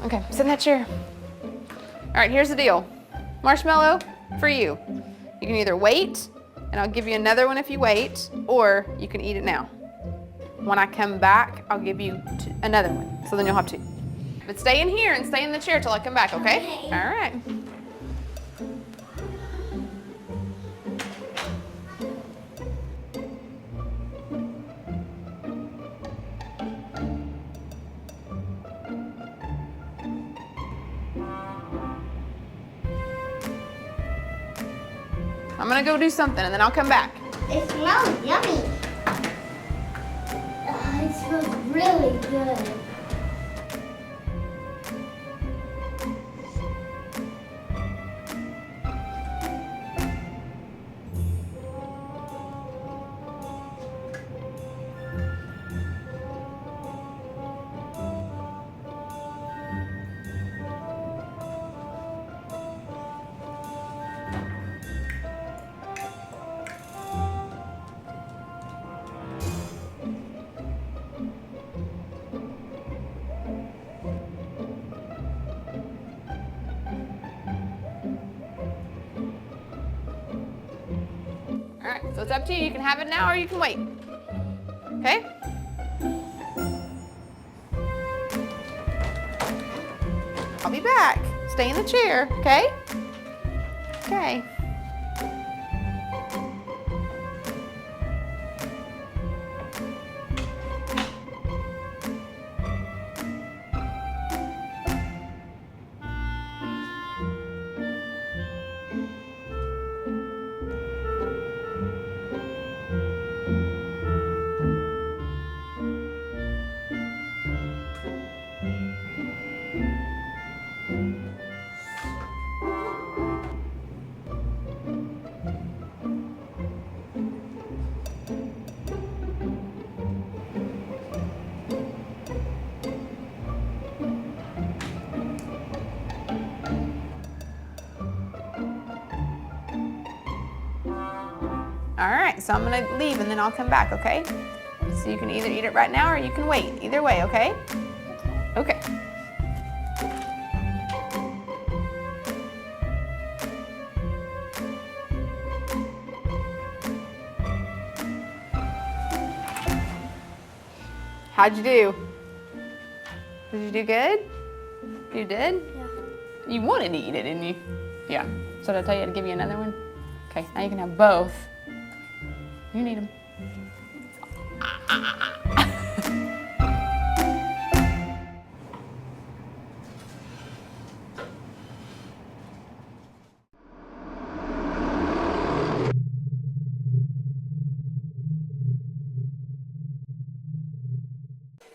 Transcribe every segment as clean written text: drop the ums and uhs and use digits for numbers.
Okay, sit in that chair. All right, here's the deal. Marshmallow for you. You can either wait, and I'll give you another one if you wait, or you can eat it now. When I come back, I'll give you another one, so then you'll have two. But stay in here and stay in the chair till I come back, okay? Okay. All right. I'm gonna go do something and then I'll come back. It smells yummy. It smells really good. All right, so it's up to you. You can have it now or you can wait. Okay? I'll be back. Stay in the chair, okay? Okay. All right, so I'm gonna leave and then I'll come back, okay? So you can either eat it right now or you can wait. Either way, okay? Okay. How'd you do? Did you do good? You did? Yeah. You wanted to eat it, didn't you? Yeah. So did I tell you to give you another one? Okay, now you can have both. You need them.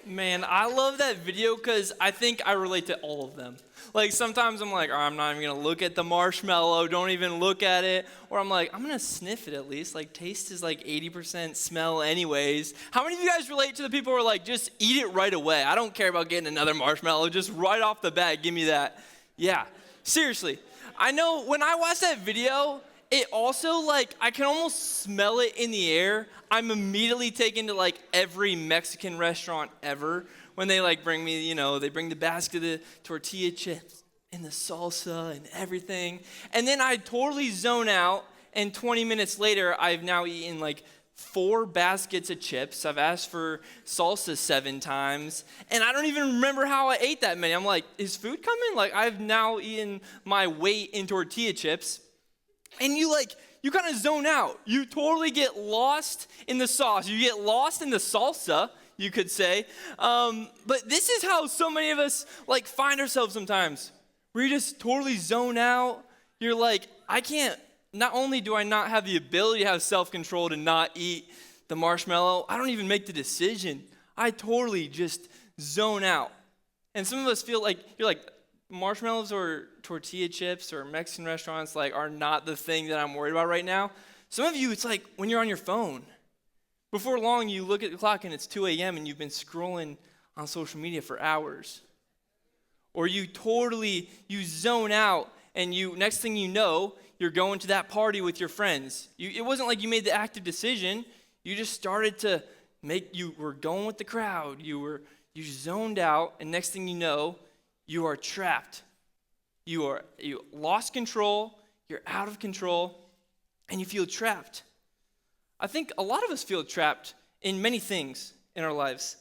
Man, I love that video because I think I relate to all of them. Like sometimes I'm like, I'm not even gonna look at the marshmallow, don't even look at it. Or I'm like, I'm gonna sniff it at least. Like taste is like 80% smell anyways. How many of you guys relate to the people who are like, just eat it right away? I don't care about getting another marshmallow, just right off the bat, give me that. Yeah, seriously. I know when I watch that video, it also like, I can almost smell it in the air. I'm immediately taken to like every Mexican restaurant ever when they like bring me, they bring the basket of tortilla chips and the salsa and everything. And then I totally zone out, and 20 minutes later, I've now eaten like 4 baskets of chips. I've asked for salsa 7 times, and I don't even remember how I ate that many. I'm like, is food coming? Like, I've now eaten my weight in tortilla chips. And you kind of zone out. You totally get lost in the sauce. You get lost in the salsa, you could say. But this is how so many of us find ourselves sometimes. Where you just totally zone out. You're like, not only do I not have the ability to have self-control to not eat the marshmallow, I don't even make the decision. I totally just zone out. And some of us feel like, you're like, marshmallows or tortilla chips or Mexican restaurants are not the thing that I'm worried about right now. Some of you, it's like when you're on your phone. Before long, you look at the clock and it's 2 a.m. and you've been scrolling on social media for hours. Or you zone out and next thing you know, you're going to that party with your friends. It wasn't like you made the active decision. You just started to you were going with the crowd. You zoned out, and next thing you know, you are trapped. You lost control, you're out of control, and you feel trapped. I think a lot of us feel trapped in many things in our lives.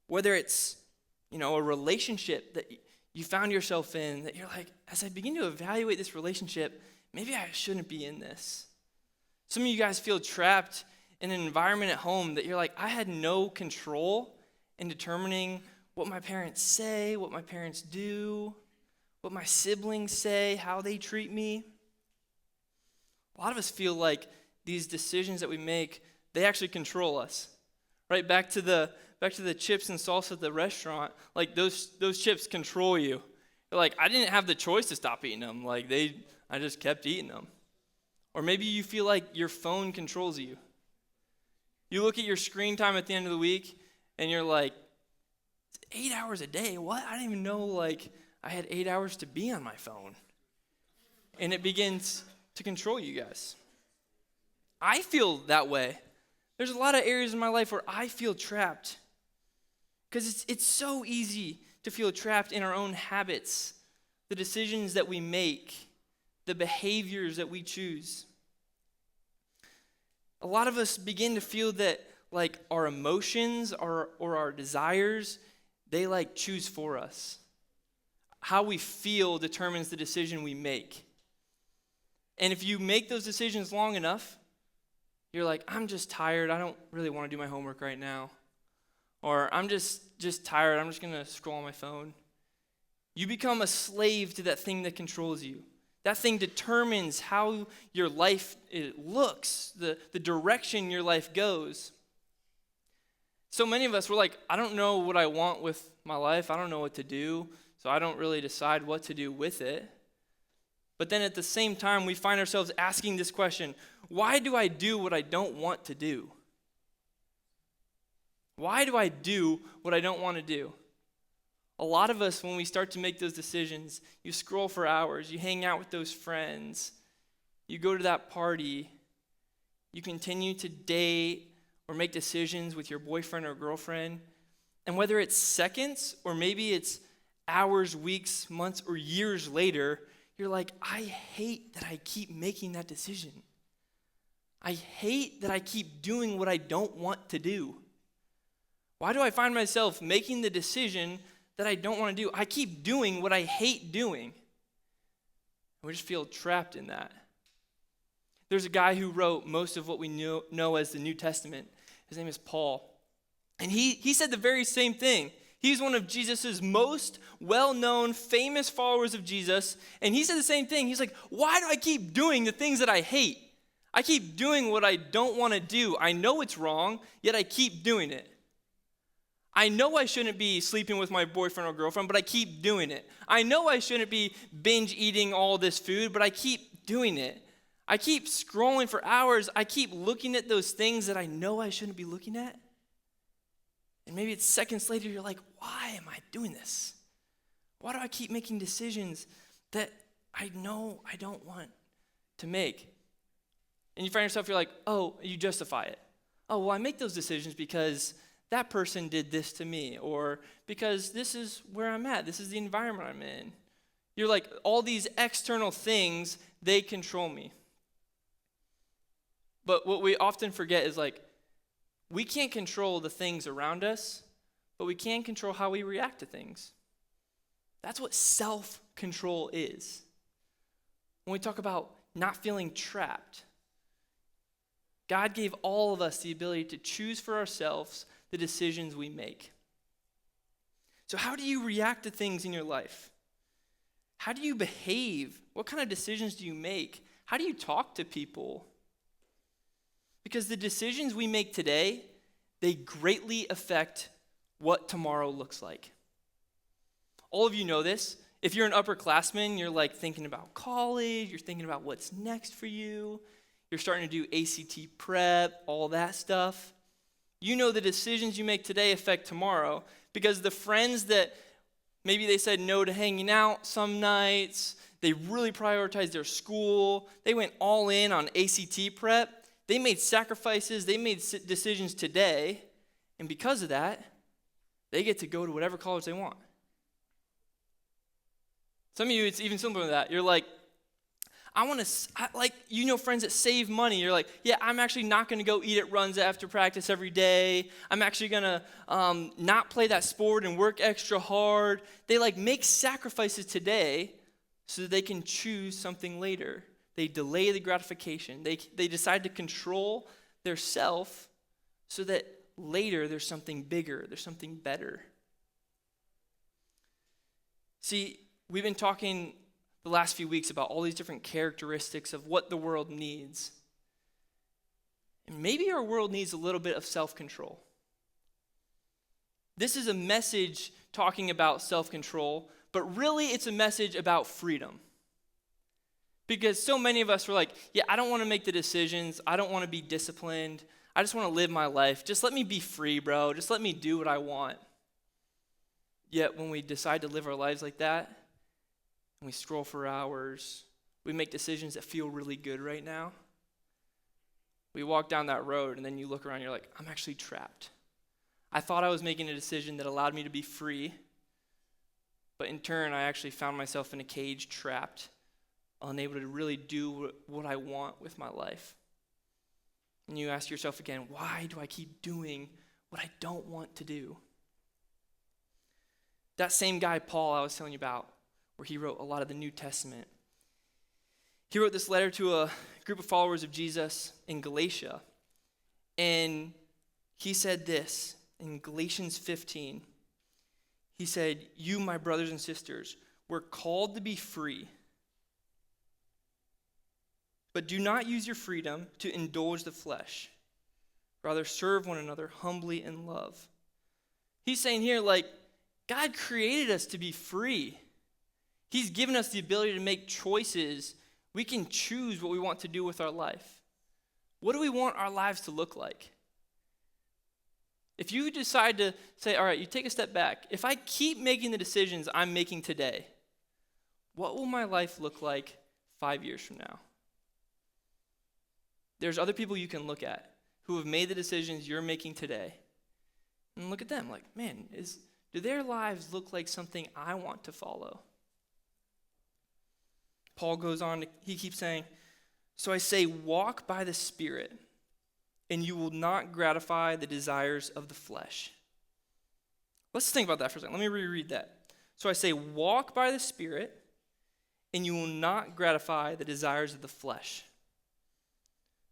Whether it's, a relationship that you found yourself in, that you're like, as I begin to evaluate this relationship, maybe I shouldn't be in this. Some of you guys feel trapped in an environment at home that you're like, I had no control in determining what my parents say, what my parents do, what my siblings say, how they treat me. A lot of us feel like these decisions that we make, they actually control us. Right? Back to the chips and salsa at the restaurant, those chips control you. You're like, I didn't have the choice to stop eating them. I just kept eating them. Or maybe you feel like your phone controls you. You look at your screen time at the end of the week, and you're like, 8 hours a day? What? I didn't even know, I had 8 hours to be on my phone. And it begins to control you guys. I feel that way. There's a lot of areas in my life where I feel trapped. Because it's so easy to feel trapped in our own habits, the decisions that we make, the behaviors that we choose. A lot of us begin to feel that our emotions or our desires, they choose for us. How we feel determines the decision we make. And if you make those decisions long enough, you're like, I'm just tired. I don't really want to do my homework right now. Or I'm just tired. I'm just going to scroll on my phone. You become a slave to that thing that controls you. That thing determines how your life looks, the direction your life goes. So many of us, we're like, I don't know what I want with my life. I don't know what to do, so I don't really decide what to do with it. But then at the same time, we find ourselves asking this question, why do I do what I don't want to do? Why do I do what I don't want to do? A lot of us, when we start to make those decisions, you scroll for hours, you hang out with those friends, you go to that party, you continue to date or make decisions with your boyfriend or girlfriend, and whether it's seconds or maybe it's hours, weeks, months, or years later, you're like, I hate that I keep making that decision. I hate that I keep doing what I don't want to do. Why do I find myself making the decision that I don't want to do? I keep doing what I hate doing. We just feel trapped in that. There's a guy who wrote most of what we know as the New Testament. His name is Paul. And he said the very same thing. He's one of Jesus' most well-known, famous followers of Jesus. And he said the same thing. He's like, why do I keep doing the things that I hate? I keep doing what I don't want to do. I know it's wrong, yet I keep doing it. I know I shouldn't be sleeping with my boyfriend or girlfriend, but I keep doing it. I know I shouldn't be binge eating all this food, but I keep doing it. I keep scrolling for hours. I keep looking at those things that I know I shouldn't be looking at. And maybe it's seconds later, you're like, why am I doing this? Why do I keep making decisions that I know I don't want to make? And you find yourself, you're like, oh, you justify it. Oh, well, I make those decisions because that person did this to me, or because this is where I'm at. This is the environment I'm in. You're like, all these external things, they control me. But what we often forget is we can't control the things around us, but we can control how we react to things. That's what self-control is. When we talk about not feeling trapped, God gave all of us the ability to choose for ourselves the decisions we make. So how do you react to things in your life? How do you behave? What kind of decisions do you make? How do you talk to people? Because the decisions we make today, they greatly affect what tomorrow looks like. All of you know this. If you're an upperclassman, you're like thinking about college, you're thinking about what's next for you, you're starting to do ACT prep, all that stuff. You know the decisions you make today affect tomorrow because the friends that maybe they said no to hanging out some nights, they really prioritized their school, they went all in on ACT prep, they made sacrifices, they made decisions today, and because of that, they get to go to whatever college they want. Some of you, it's even simpler than that. You're like, friends that save money. You're like, yeah, I'm actually not going to go eat at runs after practice every day. I'm actually going to not play that sport and work extra hard. They make sacrifices today so that they can choose something later. They delay the gratification. They decide to control their self so that later there's something bigger, there's something better. See, we've been talking the last few weeks about all these different characteristics of what the world needs. And maybe our world needs a little bit of self-control. This is a message talking about self-control, but really it's a message about freedom. Because so many of us were like, yeah, I don't want to make the decisions. I don't want to be disciplined. I just want to live my life. Just let me be free, bro. Just let me do what I want. Yet when we decide to live our lives like that, and we scroll for hours, we make decisions that feel really good right now. We walk down that road, and then you look around, you're like, I'm actually trapped. I thought I was making a decision that allowed me to be free, but in turn, I actually found myself in a cage, trapped, unable to really do what I want with my life. And you ask yourself again, why do I keep doing what I don't want to do? That same guy, Paul, I was telling you about, where he wrote a lot of the New Testament. He wrote this letter to a group of followers of Jesus in Galatia. And he said this in Galatians 15. He said, you, my brothers and sisters, were called to be free. But do not use your freedom to indulge the flesh. Rather, serve one another humbly in love. He's saying here, God created us to be free. He's given us the ability to make choices. We can choose what we want to do with our life. What do we want our lives to look like? If you decide to say, all right, you take a step back. If I keep making the decisions I'm making today, what will my life look like 5 years from now? There's other people you can look at who have made the decisions you're making today. And look at them like, man, do their lives look like something I want to follow? Paul goes on, he keeps saying, so I say, walk by the Spirit, and you will not gratify the desires of the flesh. Let's think about that for a second. Let me reread that. So I say, walk by the Spirit, and you will not gratify the desires of the flesh.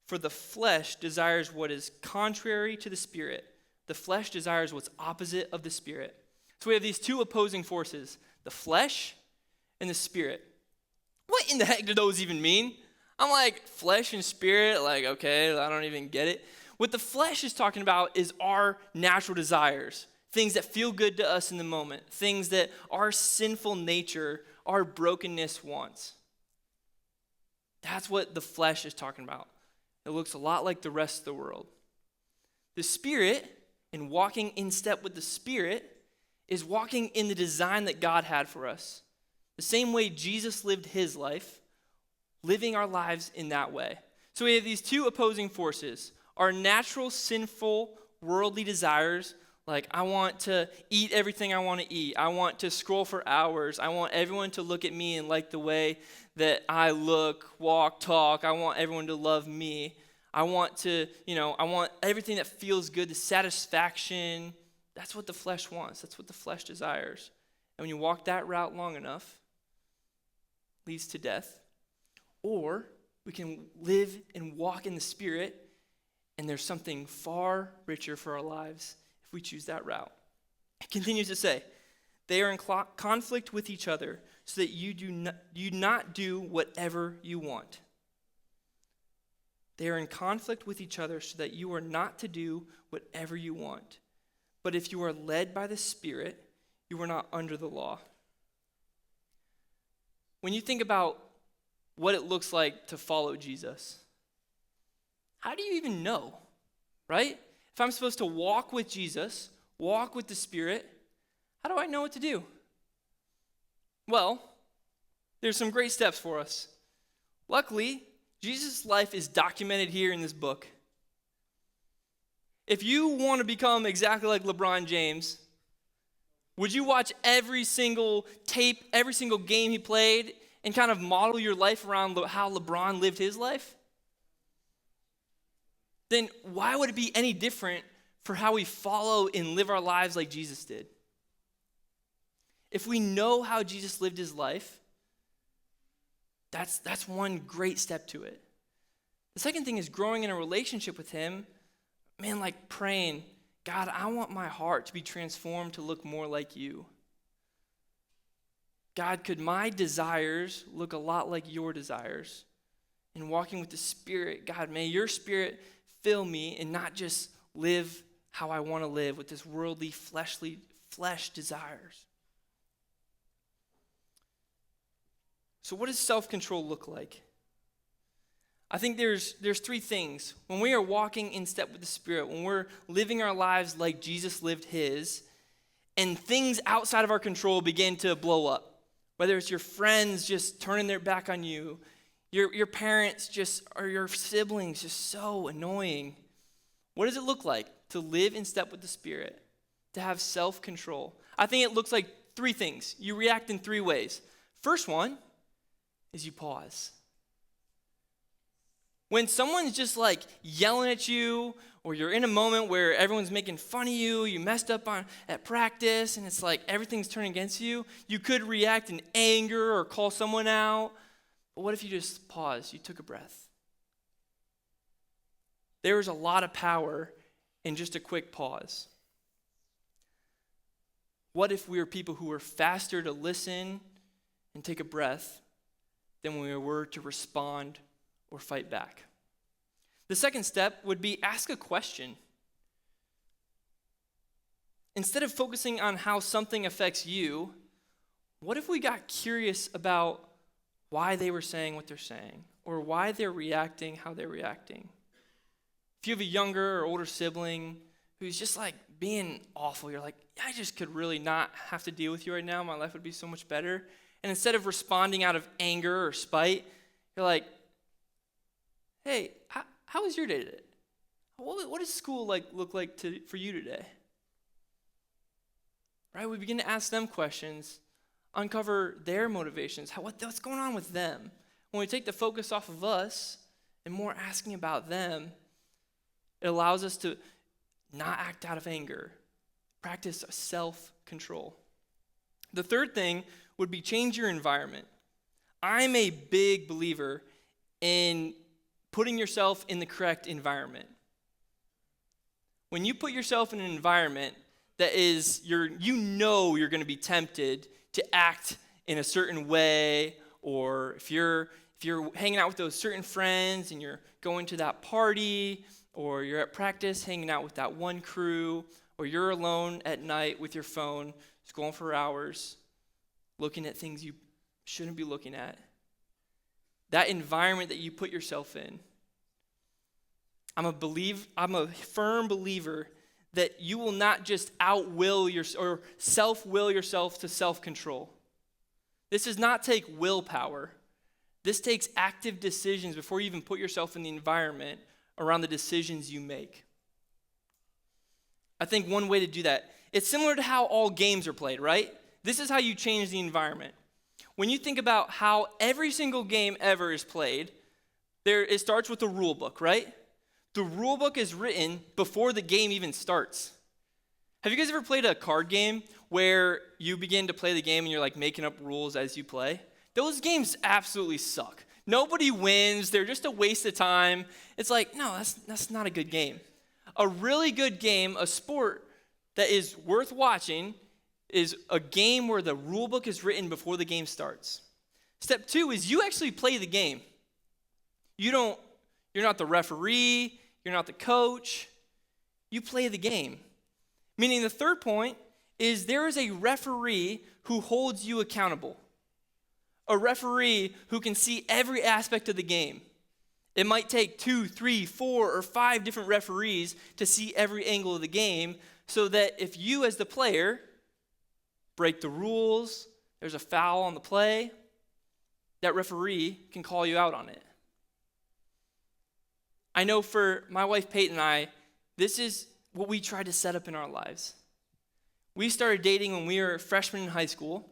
For the flesh desires what is contrary to the Spirit. The flesh desires what's opposite of the Spirit. So we have these two opposing forces, the flesh and the Spirit. What in the heck do those even mean? I'm like, flesh and spirit, okay, I don't even get it. What the flesh is talking about is our natural desires, things that feel good to us in the moment, things that our sinful nature, our brokenness wants. That's what the flesh is talking about. It looks a lot like the rest of the world. The Spirit, in walking in step with the Spirit, is walking in the design that God had for us. The same way Jesus lived his life, living our lives in that way. So we have these two opposing forces. Our natural, sinful, worldly desires, like I want to eat everything I want to eat. I want to scroll for hours. I want everyone to look at me and like the way that I look, walk, talk. I want everyone to love me. I want to, I want everything that feels good, the satisfaction. That's what the flesh wants. That's what the flesh desires. And when you walk that route long enough, it leads to death. Or we can live and walk in the Spirit, and there's something far richer for our lives if we choose that route. It continues to say, they are in conflict with each other so that you do not do whatever you want. They are in conflict with each other so that you are not to do whatever you want. But if you are led by the Spirit, you are not under the law. When you think about what it looks like to follow Jesus, how do you even know, right? If I'm supposed to walk with Jesus, walk with the Spirit, how do I know what to do? Well, there's some great steps for us. Luckily, Jesus' life is documented here in this book. If you want to become exactly like LeBron James, would you watch every single tape, every single game he played, and kind of model your life around how LeBron lived his life? Then why would it be any different for how we follow and live our lives like Jesus did? If we know how Jesus lived his life, that's one great step to it. The second thing is growing in a relationship with him. Man, like praying, God, I want my heart to be transformed to look more like you. God, could my desires look a lot like your desires? And walking with the Spirit, God, may your Spirit fill me and not just live how I want to live with this worldly, flesh desires. So what does self-control look like? I think there's three things. When we are walking in step with the Spirit, when we're living our lives like Jesus lived his, and things outside of our control begin to blow up, whether it's your friends just turning their back on you, your parents or your siblings just so annoying. What does it look like to live in step with the Spirit, to have self-control? I think it looks like three things. You react in three ways. First one is you pause. When someone's just like yelling at you, or you're in a moment where everyone's making fun of you, you messed up at practice, and it's like everything's turning against you, you could react in anger or call someone out. But what if you just paused, you took a breath? There is a lot of power in just a quick pause. What if we were people who were faster to listen and take a breath than we were to respond or fight back? The second step would be ask a question. Instead of focusing on how something affects you, what if we got curious about why they were saying what they're saying, or why they're reacting how they're reacting? If you have a younger or older sibling who's just like being awful, you're like, I just could really not have to deal with you right now. My life would be so much better. And instead of responding out of anger or spite, you're like, hey, how was your day today? What does school look like for you today? Right? We begin to ask them questions, uncover their motivations, what's going on with them. When we take the focus off of us and more asking about them, it allows us to not act out of anger, practice self-control. The third thing would be change your environment. I'm a big believer in putting yourself in the correct environment. When you put yourself in an environment that is, you're going to be tempted to act in a certain way, or if you're hanging out with those certain friends and you're going to that party, or you're at practice hanging out with that one crew, or you're alone at night with your phone, scrolling for hours, looking at things you shouldn't be looking at. That environment that you put yourself in. I'm a firm believer that you will not just or self-will yourself to self-control. This does not take willpower. This takes active decisions before you even put yourself in the environment around the decisions you make. I think one way to do that, it's similar to how all games are played, right? This is how you change the environment. When you think about how every single game ever is played, it starts with a rule book, right? the rule book is written before the game even starts. Have you guys ever played a card game where you begin to play the game and you're like making up rules as you play? Those games absolutely suck. Nobody wins. They're just a waste of time. It's like, no, that's not a good game. A really good game, a sport that is worth watching, is a game where the rule book is written before the game starts. Step 2 is you actually play the game. You're not the referee, you're not the coach. You play the game. Meaning the third point is there is a referee who holds you accountable. A referee who can see every aspect of the game. It might take 2, 3, 4, or 5 different referees to see every angle of the game, so that if you as the player break the rules, there's a foul on the play, that referee can call you out on it. I know for my wife Peyton and I, this is what we tried to set up in our lives. We started dating when we were freshmen in high school,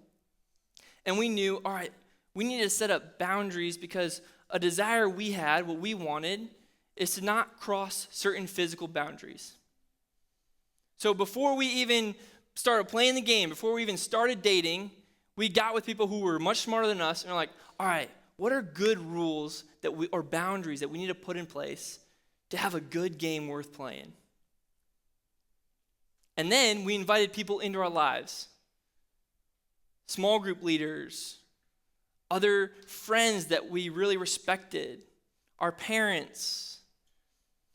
and we knew, all right, we needed to set up boundaries because a desire we had, what we wanted, is to not cross certain physical boundaries. So before we even started playing the game, before we even started dating, we got with people who were much smarter than us, and we're like, all right, what are good rules or boundaries that we need to put in place to have a good game worth playing? And then we invited people into our lives. Small group leaders, other friends that we really respected, our parents,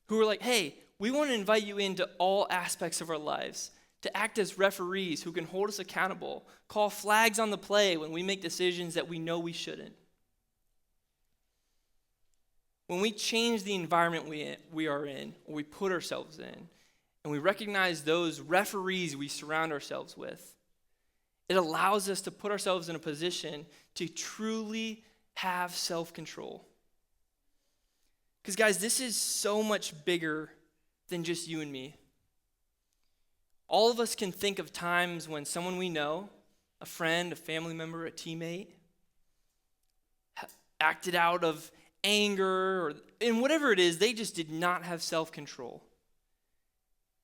who were like, hey, we want to invite you into all aspects of our lives, to act as referees who can hold us accountable, call flags on the play when we make decisions that we know we shouldn't. When we change the environment we are in, or we put ourselves in, and we recognize those referees we surround ourselves with, it allows us to put ourselves in a position to truly have self-control. Because guys, this is so much bigger than just you and me. All of us can think of times when someone we know, a friend, a family member, a teammate, acted out of anger, and whatever it is, they just did not have self-control.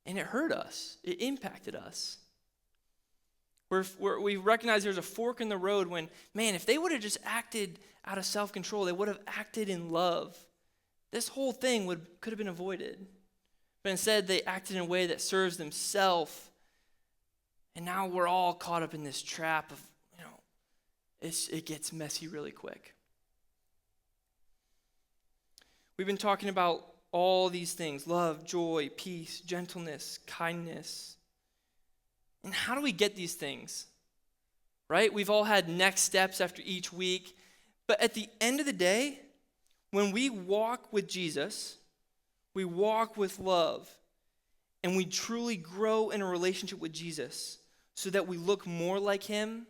And it hurt us. It impacted us. We recognize there's a fork in the road when, man, if they would have just acted out of self-control, they would have acted in love, this whole thing could have been avoided. But instead, they acted in a way that serves themselves. And now we're all caught up in this trap of, it gets messy really quick. We've been talking about all these things: love, joy, peace, gentleness, kindness. And how do we get these things? Right? We've all had next steps after each week. But at the end of the day, when we walk with Jesus, we walk with love, and we truly grow in a relationship with Jesus so that we look more like him.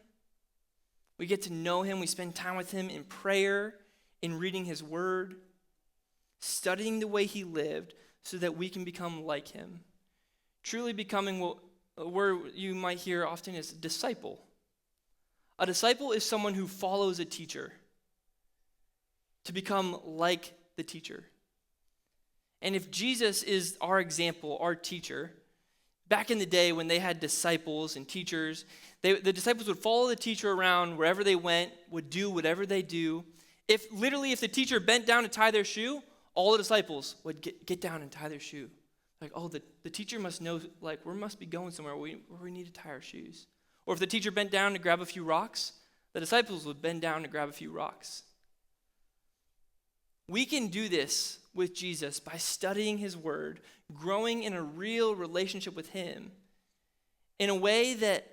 We get to know him. We spend time with him in prayer, in reading his word, studying the way he lived so that we can become like him. Truly becoming what a word you might hear often is disciple. A disciple is someone who follows a teacher to become like the teacher. And if Jesus is our example, our teacher, back in the day when they had disciples and teachers, the disciples would follow the teacher around wherever they went, would do whatever they do. If the teacher bent down to tie their shoe, all the disciples would get down and tie their shoe. Like, oh, the teacher must know, like, we must be going somewhere where we need to tie our shoes. Or if the teacher bent down to grab a few rocks, the disciples would bend down to grab a few rocks. We can do this with Jesus by studying his word, growing in a real relationship with him, in a way that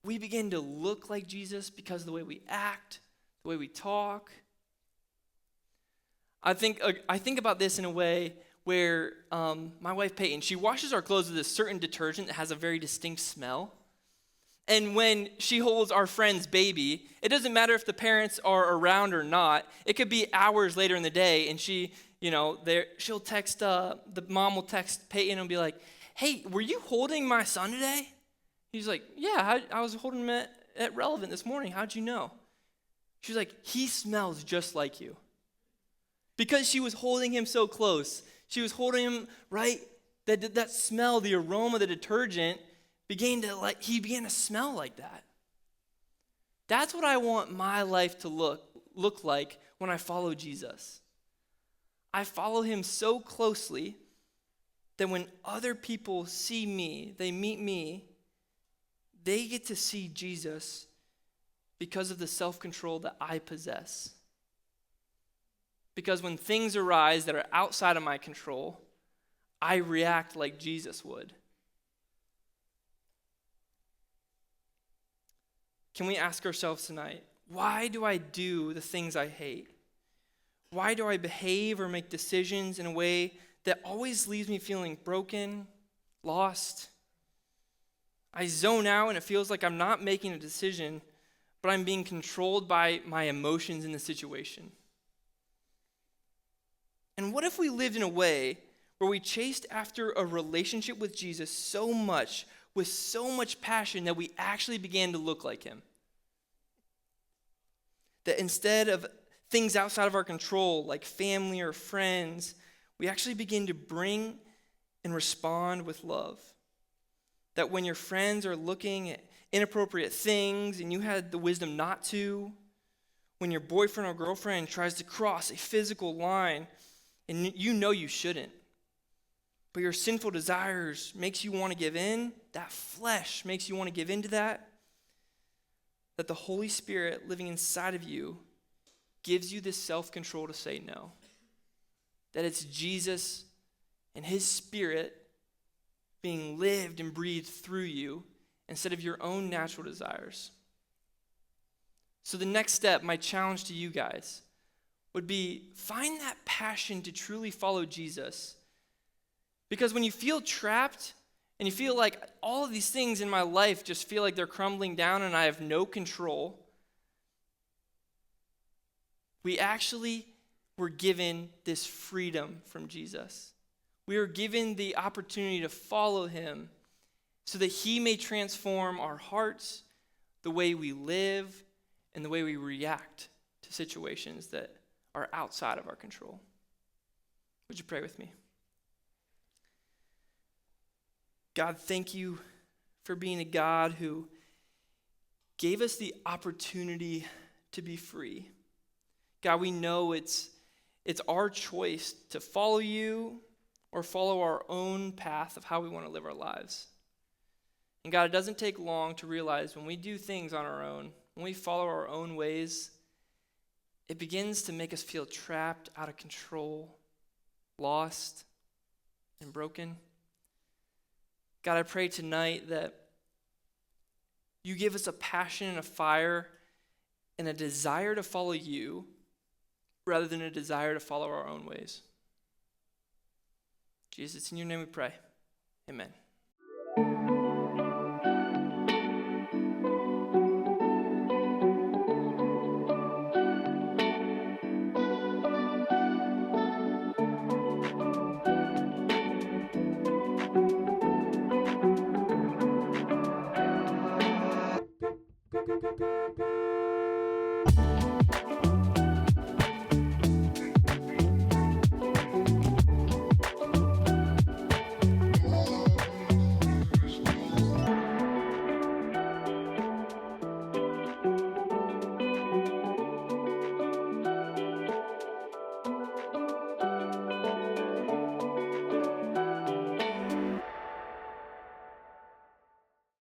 we begin to look like Jesus because of the way we act, the way we talk. I think about this in a way where my wife Peyton, she washes our clothes with a certain detergent that has a very distinct smell. And when she holds our friend's baby, it doesn't matter if the parents are around or not. It could be hours later in the day, and she'll text, the mom will text Peyton and be like, hey, were you holding my son today? He's like, yeah, I was holding him at Relevant this morning. How'd you know? She's like, he smells just like you. Because she was holding him so close, She was holding him, right? That smell, the aroma, the detergent, he began to smell like that. That's what I want my life to look like when I follow Jesus. I follow him so closely that when other people see me, they meet me, they get to see Jesus because of the self-control that I possess. Because when things arise that are outside of my control, I react like Jesus would. Can we ask ourselves tonight, why do I do the things I hate? Why do I behave or make decisions in a way that always leaves me feeling broken, lost? I zone out and it feels like I'm not making a decision, but I'm being controlled by my emotions in the situation. And what if we lived in a way where we chased after a relationship with Jesus so much, with so much passion, that we actually began to look like him? That instead of things outside of our control, like family or friends, we actually begin to bring and respond with love. That when your friends are looking at inappropriate things and you had the wisdom not to, when your boyfriend or girlfriend tries to cross a physical line and you know you shouldn't, but your sinful desires makes you want to give in, that flesh makes you want to give into that the Holy Spirit living inside of you gives you this self-control to say no. That it's Jesus and his Spirit being lived and breathed through you instead of your own natural desires. So the next step, my challenge to you guys, would be find that passion to truly follow Jesus. Because when you feel trapped and you feel like all of these things in my life just feel like they're crumbling down and I have no control, we actually were given this freedom from Jesus. We are given the opportunity to follow him so that he may transform our hearts, the way we live, and the way we react to situations that are outside of our control. Would you pray with me? God, thank you for being a God who gave us the opportunity to be free. God, we know it's our choice to follow you or follow our own path of how we want to live our lives. And God, it doesn't take long to realize when we do things on our own, when we follow our own ways, it begins to make us feel trapped, out of control, lost, and broken. God, I pray tonight that you give us a passion and a fire and a desire to follow you rather than a desire to follow our own ways. Jesus, in your name we pray. Amen.